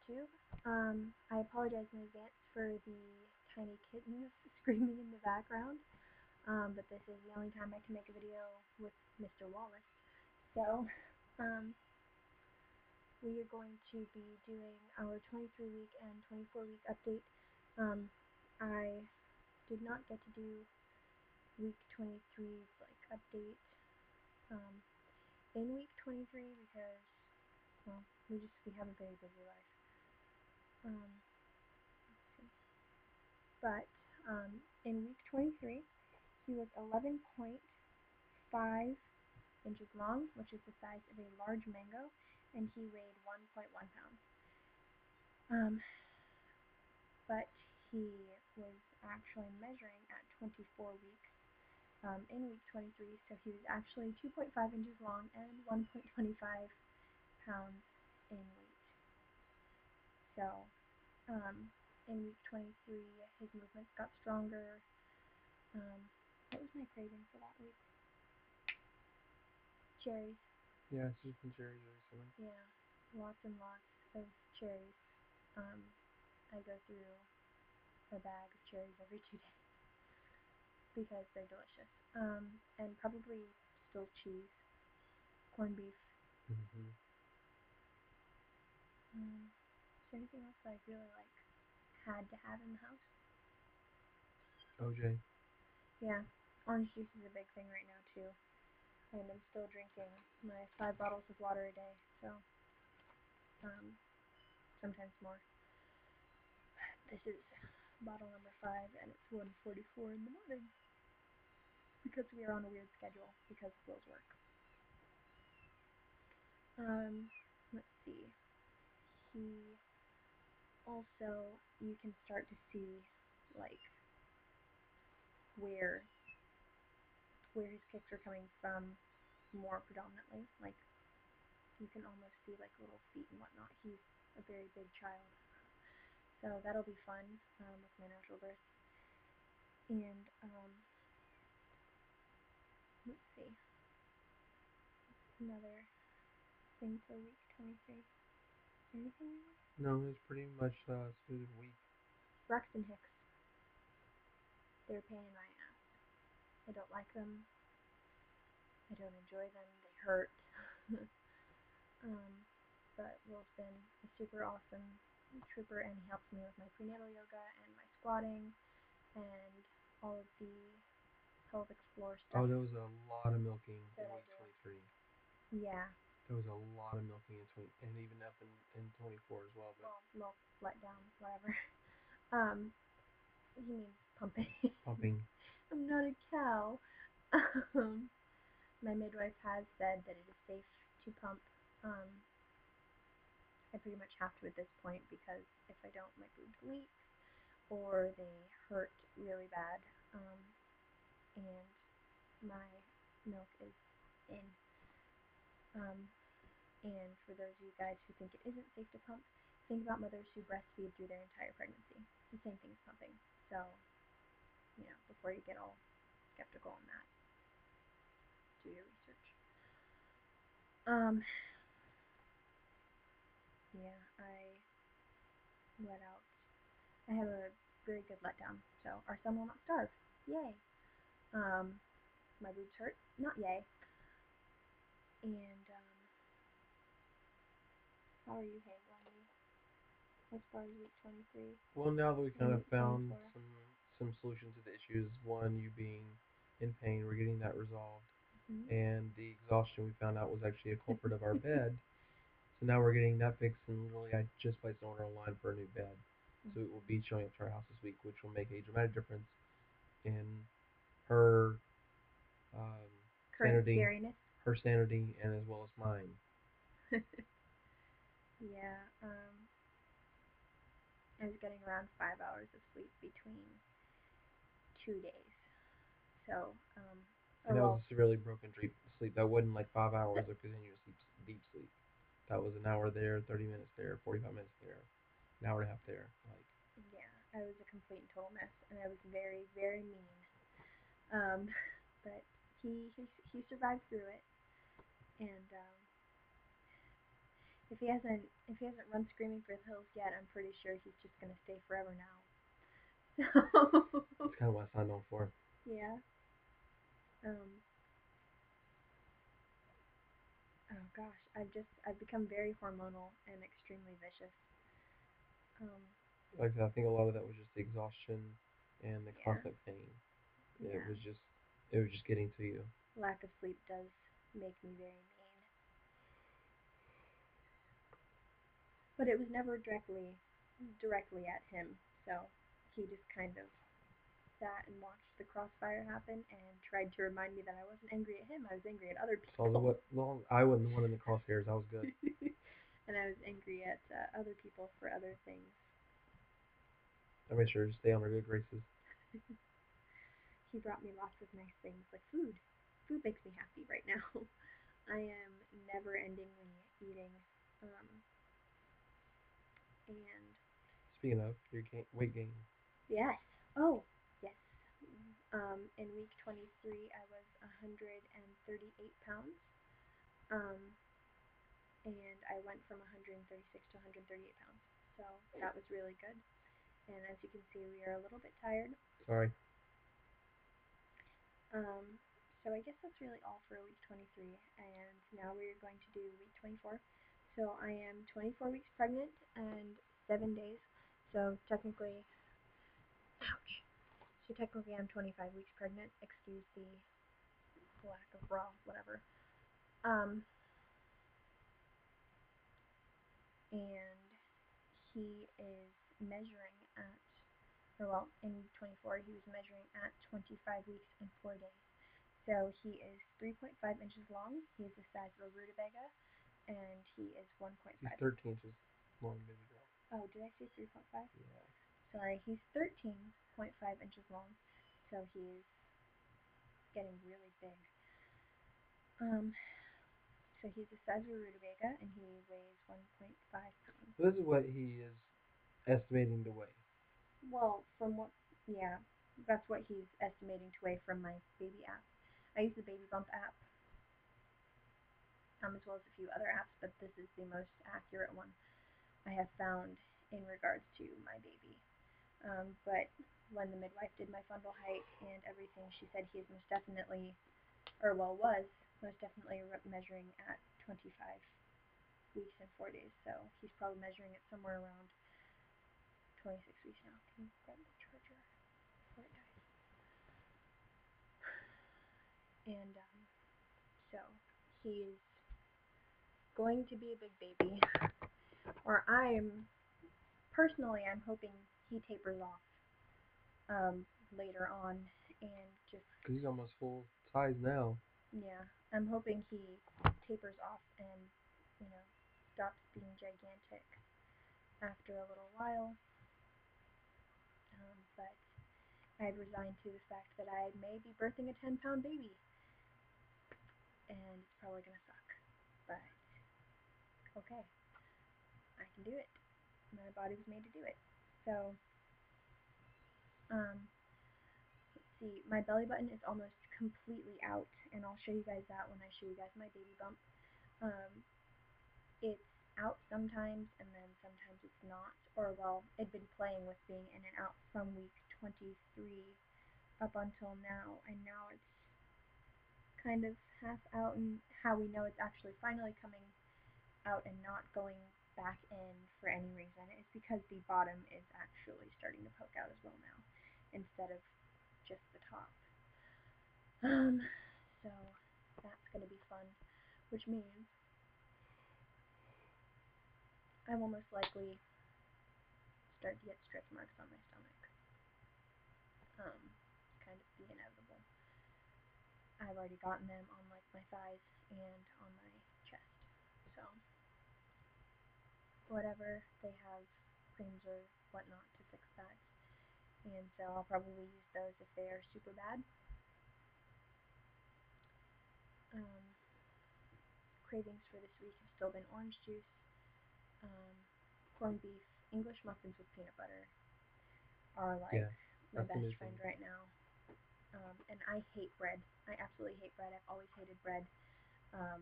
YouTube. I apologize in advance for the tiny kittens screaming in the background, but this is the only time I can make a video with Mr. Wallace. So, um, we are going to be doing our 23-week and 24-week update. I did not get to do week 23's update um, in week 23 because, well, we have a very busy life. Let's see. But in week 23, he was 11.5 inches long, which is the size of a large mango, and he weighed 1.1 pounds. But he was actually measuring at 24 weeks in week 23, so he was actually 2.5 inches long and 1.25 pounds in weight. So in week 23, his movements got stronger. What was my craving for that week? Cherries. Yeah, it's just been cherries recently. Yeah, lots and lots of cherries. I go through a bag of cherries every 2 days because they're delicious. And probably still cheese, corned beef. Mm-hmm. Is there anything else that I really had to have in the house? OJ. Yeah, orange juice is a big thing right now too. And I'm still drinking my 5 bottles of water a day, so sometimes more. This is bottle number 5, and it's 1:44 in the morning because we are on a weird schedule because of Will's work. Let's see. He also, you can start to see like where his kicks are coming from more predominantly. Like you can almost see like little feet and whatnot. He's a very big child, so that'll be fun with my natural birth. And let's see, another thing for week 23. Anything else? No, it's pretty much smooth week. Braxton Hicks. They're a pain in my ass. I don't like them. I don't enjoy them. They hurt. But Will's been a super awesome trooper, and he helps me with my prenatal yoga and my squatting and all of the pelvic floor Oh, stuff there was a lot of milking in that I week do. 23. Yeah. There was a lot of milking in 20, and even up in 24 as well. But Well, milk, let down, whatever. He means pumping. pumping. I'm not a cow. Um, my midwife has said that it is safe to pump. I pretty much have to at this point because if I don't, my boobs leak or they hurt really bad. And my milk is in. Um, and for those of you guys who think it isn't safe to pump, think about mothers who breastfeed through their entire pregnancy. It's the same thing as pumping. So, before you get all skeptical on that, do your research. Yeah, I let out. I have a very good letdown, so our son will not starve. Yay. Um, my boobs hurt. Not yay. And how are you handling as far as week 23 Well, now that we kind and of week found 24? some solution to the issues, one, you being in pain, we're getting that resolved, Mm-hmm. and the exhaustion we found out was actually a culprit of our bed. So now we're getting that fixed, and literally I just placed an order online for a new bed. So it will Mm-hmm. be showing up to our house this week, which will make a dramatic difference in her um, Current sanity, scariness. and as well as mine. Yeah, I was getting around 5 hours of sleep between 2 days. So, And or that was well, a severely broken sleep. That wasn't like 5 hours of continuous deep sleep. That was an hour there, 30 minutes there, 45 minutes there, an hour and a half there. Like yeah, I was a complete and total mess, and I was very, very mean. Um, but he survived through it, and if he hasn't run screaming for the hills yet, I'm pretty sure he's just gonna stay forever now. So It's kind of what I signed on for. yeah. Um. Oh gosh, I've become very hormonal and extremely vicious. Um. Like I said, I think a lot of that was just the exhaustion and the Yeah. constant pain. It Yeah. was just it was just getting to you. Lack of sleep does make me very mean, but it was never directly at him. So he just kind of sat and watched the crossfire happen and tried to remind me that I wasn't angry at him. I was angry at other So people. what long I wasn't the one in the crosshairs. I was good. And I was angry at other people for other things. I made sure to stay on our good graces. He brought me lots of nice things like food. Food makes me happy right now. I am never endingly eating. Um, and Speaking of your weight gain, yes. Oh, yes. In week 23, I was 138 pounds. Um, and I went from 136 to 138 pounds. So that was really good. And as you can see, we are a little bit tired. sorry. Um, so I guess that's really all for week 23. And now we're going to do week 24. So I am 24 weeks pregnant and 7 days. So technically, ouch. So technically, I'm 25 weeks pregnant. Excuse the lack of raw, whatever. Um, and he is measuring at, or well, in week 24, he was measuring at 25 weeks and 4 days. So he is 3.5 inches long. He is the size of a rutabaga, and he is He's 1.5. 13 inches long, baby girl. Oh, did I say 3.5? Yeah. Sorry, he's 13.5 inches long, so he is getting really big. Um, so he's the size of a rutabaga, and he weighs 1.5 pounds. So this is what he is estimating to weigh. Well, from what, yeah, that's what he's estimating to weigh from my baby app. I use the Baby Bump app, as well as a few other apps, but this is the most accurate one I have found in regards to my baby. But when the midwife did my fundal height and everything, she said he is most definitely, or well, was most definitely measuring at 25 weeks and 4 days. So he's probably measuring it somewhere around 26 weeks now. Can you grab the charger before it dies? And so he's going to be a big baby, or I'm hoping he tapers off later on and just Because he's almost full size now. yeah, I'm hoping he tapers off and you know stops being gigantic after a little while. But I had resigned to the fact that I may be birthing a 10-pound baby, and it's probably gonna suck. But okay, I can do it. My body was made to do it. So um, let's see. My belly button is almost completely out, and I'll show you guys that when I show you guys my baby bump. Um, it's out sometimes, and then sometimes it's not. Or well, it'd been playing with being in and out from week 23 up until now, and now it's kind of half out. And how we know it's actually finally coming out and not going back in for any reason is because the bottom is actually starting to poke out as well now, instead of just the top. Um, so that's gonna be fun, which means I will most likely start to get stretch marks on my stomach. Kind of the inevitable. I've already gotten them on like my thighs and on my chest. So whatever they have creams or whatnot to fix that. And so I'll probably use those if they are super bad. Um, Cravings for this week have still been orange juice, um, corned beef, English muffins with peanut butter are like Yeah, my that's the best new friend thing. right now. And I hate bread. I absolutely hate bread. I've always hated bread um,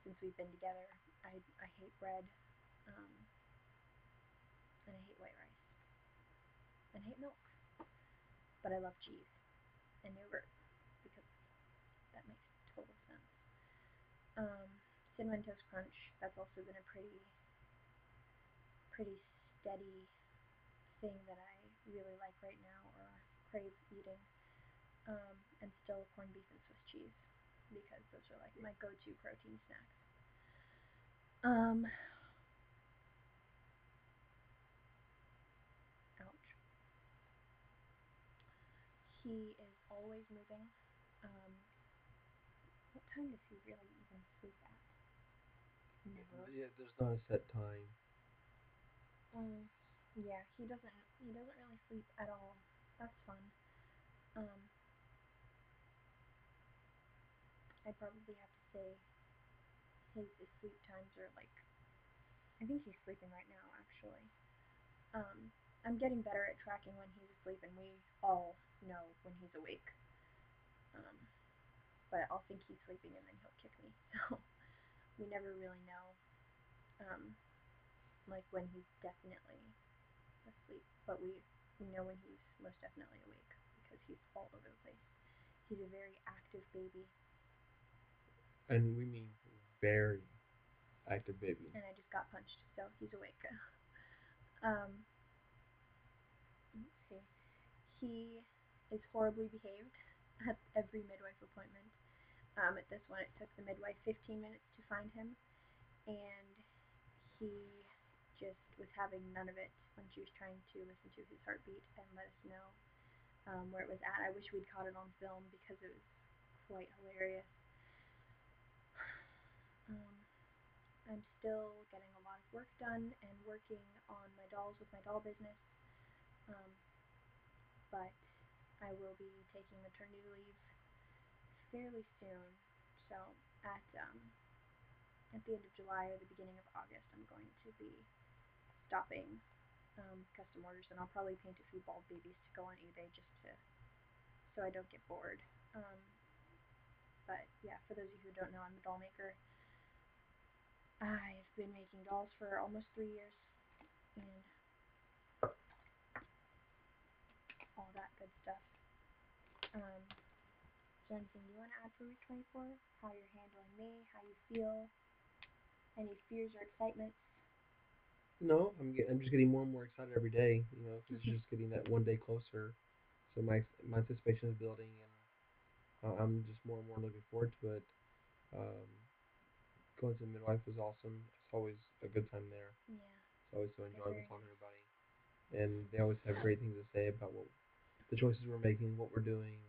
since we've been together. I hate bread, um, and I hate white rice, and I hate milk. But I love cheese and yogurt because that makes total sense. Cinnamon toast crunch. That's also been a pretty steady thing that I really like right now or crave eating. And still corned beef and Swiss cheese because those are like my go-to protein snacks. Um, ouch. He is always moving. Um, what time does he really even sleep at? Never. Yeah, there's not a set time. Um, yeah, he doesn't really sleep at all. That's fun. Um, I'd probably have to say his sleep times are like I think he's sleeping right now actually. Um, I'm getting better at tracking when he's asleep, and we all know when he's awake. Um, but I'll think he's sleeping, and then he'll kick me. So we never really know, um, like when he's definitely asleep. But we know when he's most definitely awake because he's all over the place. He's a very active baby, And we mean very active baby. and I just got punched, so he's awake. um, let's see. He is horribly behaved at every midwife appointment. At this one, it took the midwife 15 minutes to find him, and he just was having none of it when she was trying to listen to his heartbeat and let us know where it was at. I wish we'd caught it on film because it was quite hilarious. Um, I'm still getting a lot of work done and working on my dolls with my doll business, um, but I will be taking maternity leave fairly soon. So at the end of July or the beginning of August, I'm going to be stopping custom orders, and I'll probably paint a few bald babies to go on eBay just to so I don't get bored. Um, but yeah, for those of you who don't know, I'm a doll maker. I've been making dolls for almost 3 years, and all that good stuff. Is there anything you want to add for week 24? How you're handling me? How you feel? Any fears or excitements? No, I'm just getting more and more excited every day. You know, because it's just getting that one day closer. So my anticipation is building, and I'm just more and more looking forward to it. Um, Going to the midwife was awesome. It's always a good time there. Yeah, It's always so they're enjoyable very talking to nice. everybody, and they always have great things to say about what the choices we're making, what we're doing.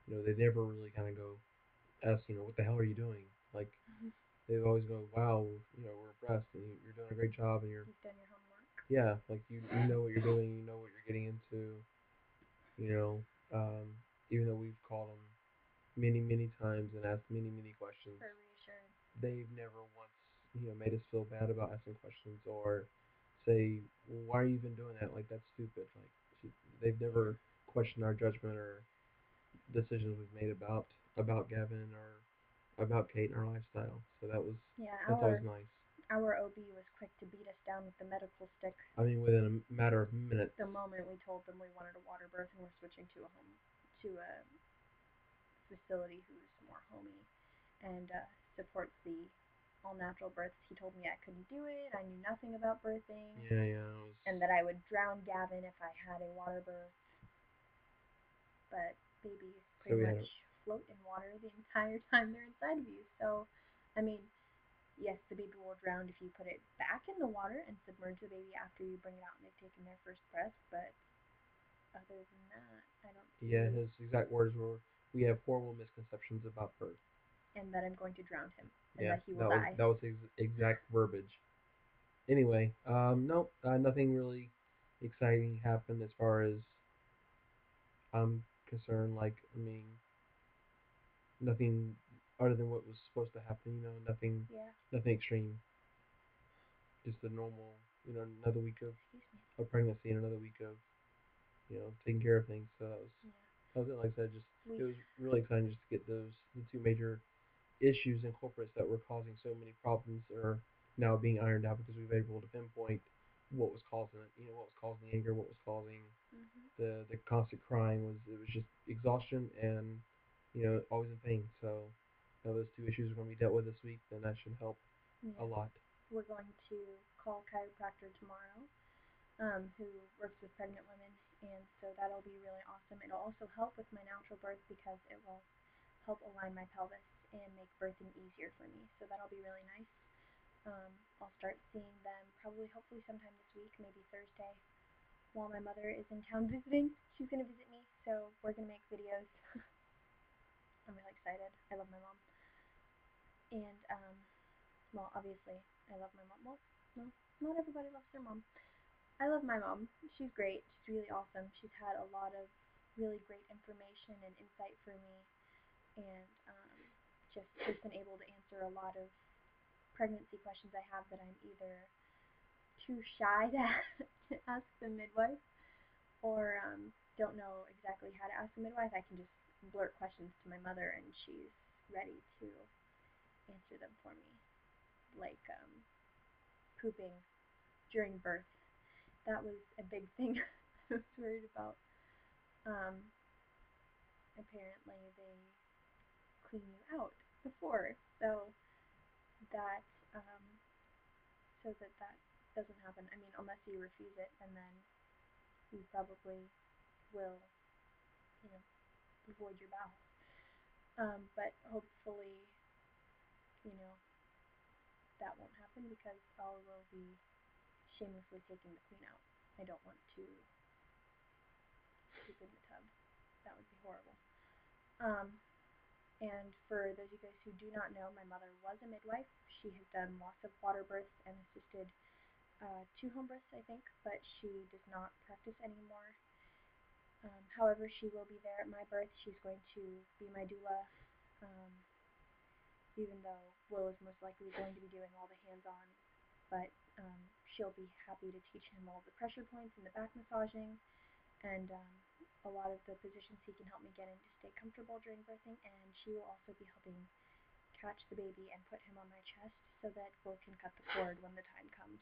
You know, they never really kind of go ask, what the hell are you doing? Like they always go, wow, we're impressed, and you're doing a great job, and you're You've done your homework. yeah, like you know what you're doing, you know what you're getting into, you know. Even though we've called them many times and asked many questions, For reassurance. they've never once made us feel bad about asking questions or say, well, why are you even doing that? Like that's stupid. Like they've Yeah. never questioned our judgment or decisions we've made about Gavin or about Kate and our lifestyle. So Yeah, that's always nice. our OB was quick to beat us down with the medical stick I mean, within a matter of the minutes. moment we told them we wanted a water birth and we're switching to a facility who's more homey and supports the all natural births. He told me I couldn't do it. I knew nothing about birthing, Yeah, it was. and that I would drown Gavin if I had a water birth. But babies So pretty we had much a float in water the entire time they're inside of you. So, I mean, yes, the baby will drown if you put it back in the water and submerge the baby after you bring it out and they've taken their first breath. But other than that, I don't yeah. see, His exact words were, "We have horrible misconceptions about birth." and that I'm going to drown him and Yeah, that he will that was die. that was his exact verbiage. Anyway, nope, nothing really exciting happened as far as I'm concerned. Like, I mean, nothing other than what was supposed to happen. Yeah, Nothing extreme. Just a normal, another week excuse me. of pregnancy and another week of taking care of things. So Yeah, that was it. Like I said, just it we was really exciting just to get the two major issues and culprits that were causing so many problems or now being ironed out because we've been able to pinpoint what was causing it. You know, what was causing the anger, what was causing Mhm. the constant crying was just exhaustion and always in pain. So those two issues are going to be dealt with this week. Then that should help a Yeah. lot. We're going to call a chiropractor tomorrow, who works with pregnant women, and so that'll be really awesome. It'll also help with my natural birth because it will help align my pelvis and make birthing easier for me. So that'll be really nice. I'll start seeing them probably, hopefully, sometime this week, maybe Thursday, while my mother is in town visiting. She's gonna visit me, so we're gonna make videos. I'm really excited. I love my mom, and well, obviously, I love my mom. Well, no, not everybody loves their mom. I love my mom. She's great. She's really awesome. She's had a lot of really great information and insight for me, and just has been able to answer a lot of pregnancy questions I have that I'm either too shy to, to ask the midwife, or don't know exactly how to ask the midwife. I can just blurt questions to my mother, and she's ready to answer them for me, like pooping during birth. That was a big thing I was worried about. Um, Apparently, they clean you out before, that um, that doesn't happen. I mean, unless you refuse it, and then you probably will, you know, avoid your bowels. But hopefully, you know, that won't happen because I will be shamelessly taking the queen out. I don't want to poop in the tub. That would be horrible. Um, and for those of you guys who do not know, my mother was a midwife. She has done lots of water births and assisted two home births, I think, but she does not practice anymore. However, she will be there at my birth. She's going to be my doula, um, even though Will is most likely going to be doing all the hands-on. But she'll be happy to teach him all the pressure points and the back massaging, and a lot of the positions he can help me get in to stay comfortable during birthing. And she will also be helping catch the baby and put him on my chest so that Will can cut the cord when the time comes.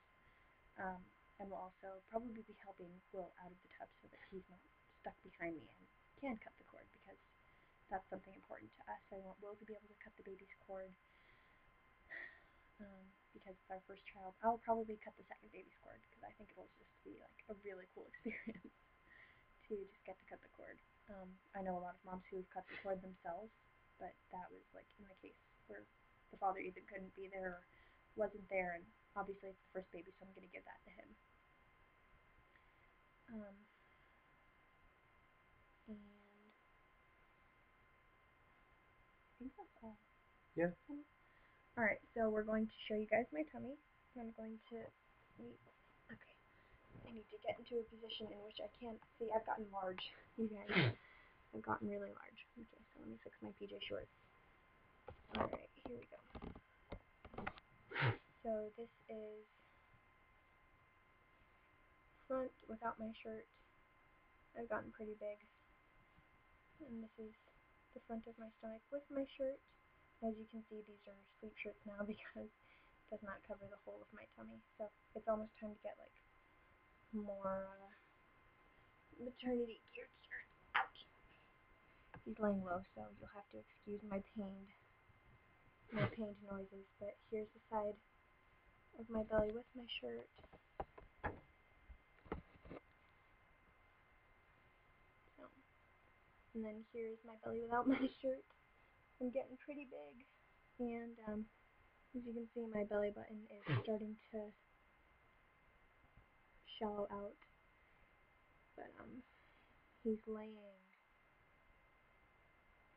Um, and will also probably be helping Will out of the tub so that he's not stuck behind me and can cut the cord, because that's something important to us. I want Will to be able to cut the baby's cord, because it's our first child. I'll probably cut the second baby's cord because I think it'll just be like a really cool experience to just get to cut the cord. I know a lot of moms who've cut the cord themselves, but that was like in the case where the father either couldn't be there or wasn't there, and obviously it's the first baby, so I'm going to give that to him. Um, and I think that's all. Yeah. Alright, so we're going to show you guys my tummy. I'm going to wait. Okay. I need to get into a position in which I can't see. I've gotten large, you guys. I've gotten really large. Okay, so let me fix my PJ shorts. Alright, here we go. So this is front without my shirt. I've gotten pretty big. And this is the front of my stomach with my shirt. As you can see, these are sleep shirts now because it does not cover the whole of my tummy. So it's almost time to get like more maternity geared shirts. Ouch. He's laying low, so you'll have to excuse my pained noises. But here's the side of my belly with my shirt. So, and then here's my belly without my shirt. I'm getting pretty big, and as you can see, my belly button is starting to shallow out. But he's laying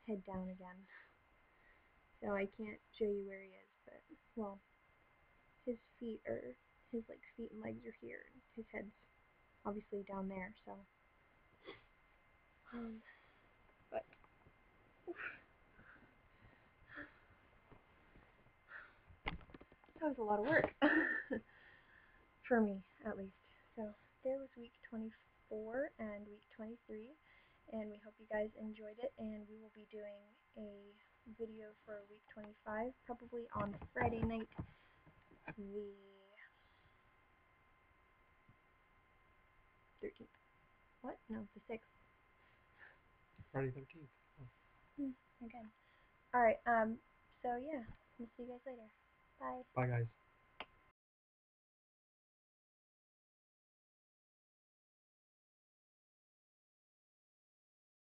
head down again, so I can't show you where he is. But well, his like feet and legs are here, and his head's obviously down there. So, but that was a lot of work for me, at least. So there was week 24 and week 23, and we hope you guys enjoyed it. And we will be doing a video for week 25 probably on Friday night. the 13th. What? No, the 6th. Friday 13th. Oh. Okay. All right. So yeah, we'll see you guys later. Bye. Bye, guys.